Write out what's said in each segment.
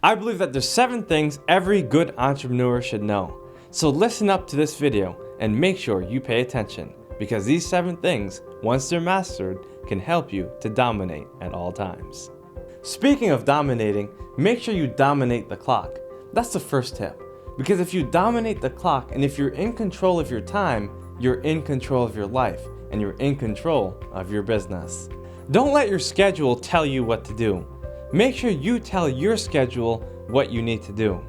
I believe that there's 7 things every good entrepreneur should know. So listen up to this video and make sure you pay attention, because these 7 things, once they're mastered, can help you to dominate at all times. Speaking of dominating, make sure you dominate the clock. That's the first tip. Because if you dominate the clock and if you're in control of your time, you're in control of your life and you're in control of your business. Don't let your schedule tell you what to do. Make sure you tell your schedule what you need to do.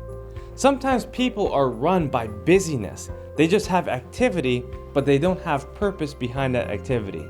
Sometimes people are run by busyness. They just have activity, but they don't have purpose behind that activity.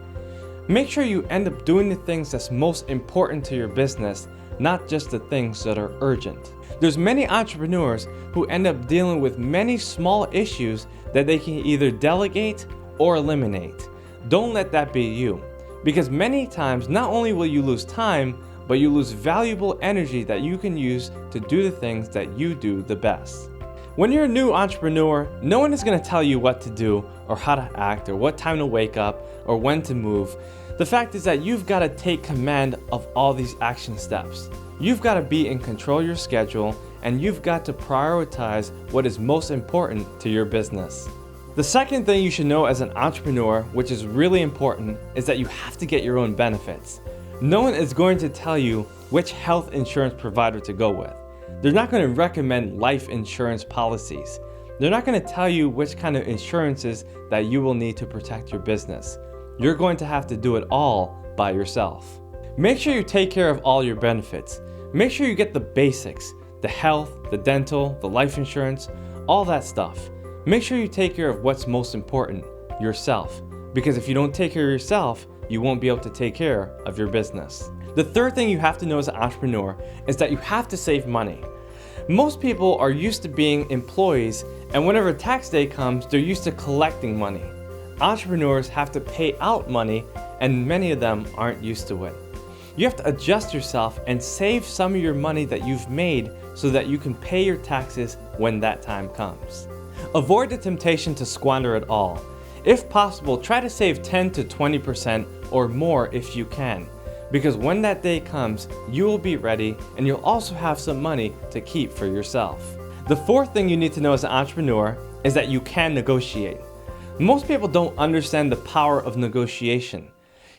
Make sure you end up doing the things that's most important to your business, not just the things that are urgent. There's many entrepreneurs who end up dealing with many small issues that they can either delegate or eliminate. Don't let that be you, because many times not only will you lose time, but you lose valuable energy that you can use to do the things that you do the best. When you're a new entrepreneur, no one is going to tell you what to do or how to act or what time to wake up or when to move. The fact is that you've got to take command of all these action steps. You've got to be in control of your schedule, and you've got to prioritize what is most important to your business. The second thing you should know as an entrepreneur, which is really important, is that you have to get your own benefits. No one is going to tell you which health insurance provider to go with. They're not going to recommend life insurance policies. They're not going to tell you which kind of insurances that you will need to protect your business. You're going to have to do it all by yourself. Make sure you take care of all your benefits. Make sure you get the basics, the health, the dental, the life insurance, all that stuff. Make sure you take care of what's most important, yourself. Because if you don't take care of yourself, you won't be able to take care of your business. The third thing you have to know as an entrepreneur is that you have to save money. Most people are used to being employees, and whenever tax day comes, they're used to collecting money. Entrepreneurs have to pay out money, and many of them aren't used to it. You have to adjust yourself and save some of your money that you've made so that you can pay your taxes when that time comes. Avoid the temptation to squander it all. If possible, try to save 10 to 20% or more if you can, because when that day comes, you will be ready and you'll also have some money to keep for yourself. The fourth thing you need to know as an entrepreneur is that you can negotiate. Most people don't understand the power of negotiation.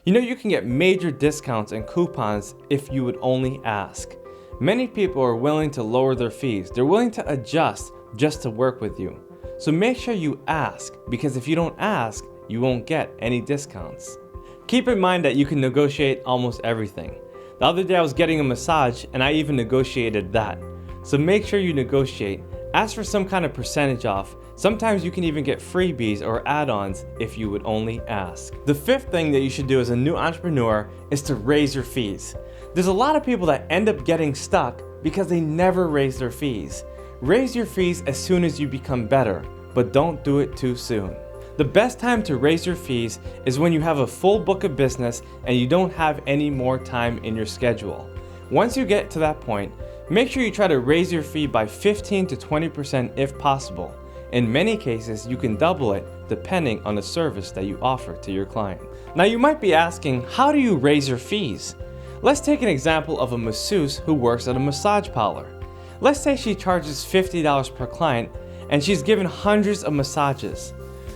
You know, you can get major discounts and coupons if you would only ask. Many people are willing to lower their fees. They're willing to adjust just to work with you. So make sure you ask, because if you don't ask, you won't get any discounts. Keep in mind that you can negotiate almost everything. The other day I was getting a massage and I even negotiated that. So make sure you negotiate. Ask for some kind of percentage off. Sometimes you can even get freebies or add-ons if you would only ask. The fifth thing that you should do as a new entrepreneur is to raise your fees. There's a lot of people that end up getting stuck because they never raise their fees. Raise your fees as soon as you become better, but don't do it too soon. The best time to raise your fees is when you have a full book of business and you don't have any more time in your schedule. Once you get to that point, make sure you try to raise your fee by 15 to 20% if possible. In many cases, you can double it depending on the service that you offer to your client. Now you might be asking, how do you raise your fees? Let's take an example of a masseuse who works at a massage parlor. Let's say she charges $50 per client and she's given hundreds of massages.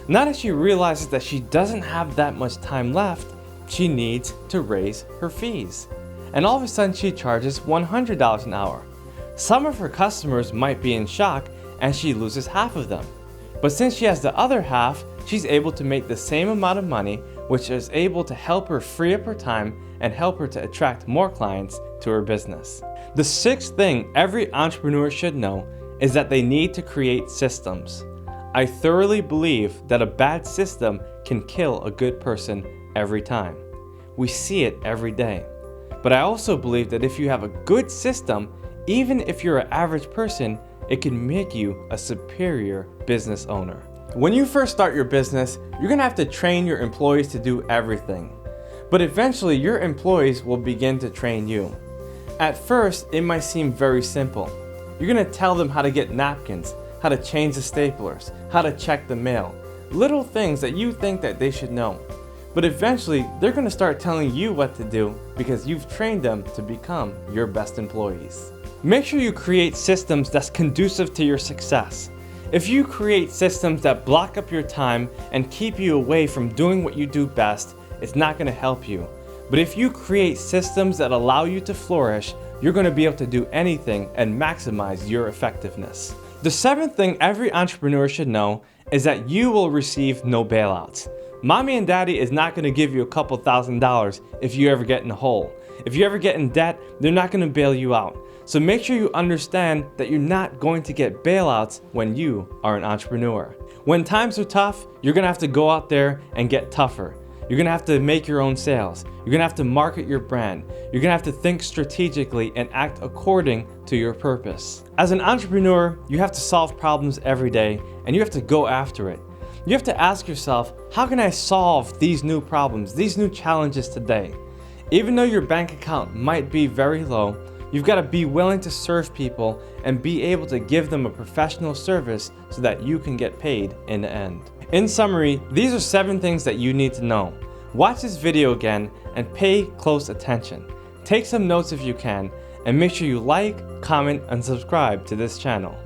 Now that she realizes that she doesn't have that much time left, she needs to raise her fees. And all of a sudden she charges $100 an hour. Some of her customers might be in shock and she loses half of them. But since she has the other half, she's able to make the same amount of money, which is able to help her free up her time and help her to attract more clients to her business. The sixth thing every entrepreneur should know is that they need to create systems. I thoroughly believe that a bad system can kill a good person every time. We see it every day. But I also believe that if you have a good system, even if you're an average person, it can make you a superior business owner. When you first start your business, you're gonna have to train your employees to do everything. But eventually, your employees will begin to train you. At first, it might seem very simple. You're gonna tell them how to get napkins, how to change the staplers, how to check the mail. Little things that you think that they should know. But eventually, they're gonna start telling you what to do because you've trained them to become your best employees. Make sure you create systems that's conducive to your success. If you create systems that block up your time and keep you away from doing what you do best, it's not going to help you. But if you create systems that allow you to flourish, you're going to be able to do anything and maximize your effectiveness. The seventh thing every entrepreneur should know is that you will receive no bailouts. Mommy and daddy is not going to give you a couple $1,000s if you ever get in a hole. If you ever get in debt, they're not going to bail you out. So make sure you understand that you're not going to get bailouts when you are an entrepreneur. When times are tough, you're going to have to go out there and get tougher. You're going to have to make your own sales. You're going to have to market your brand. You're going to have to think strategically and act according to your purpose. As an entrepreneur, you have to solve problems every day and you have to go after it. You have to ask yourself, how can I solve these new problems, these new challenges today? Even though your bank account might be very low, you've got to be willing to serve people and be able to give them a professional service so that you can get paid in the end. In summary, these are 7 things that you need to know. Watch this video again and pay close attention. Take some notes if you can, and make sure you like, comment, and subscribe to this channel.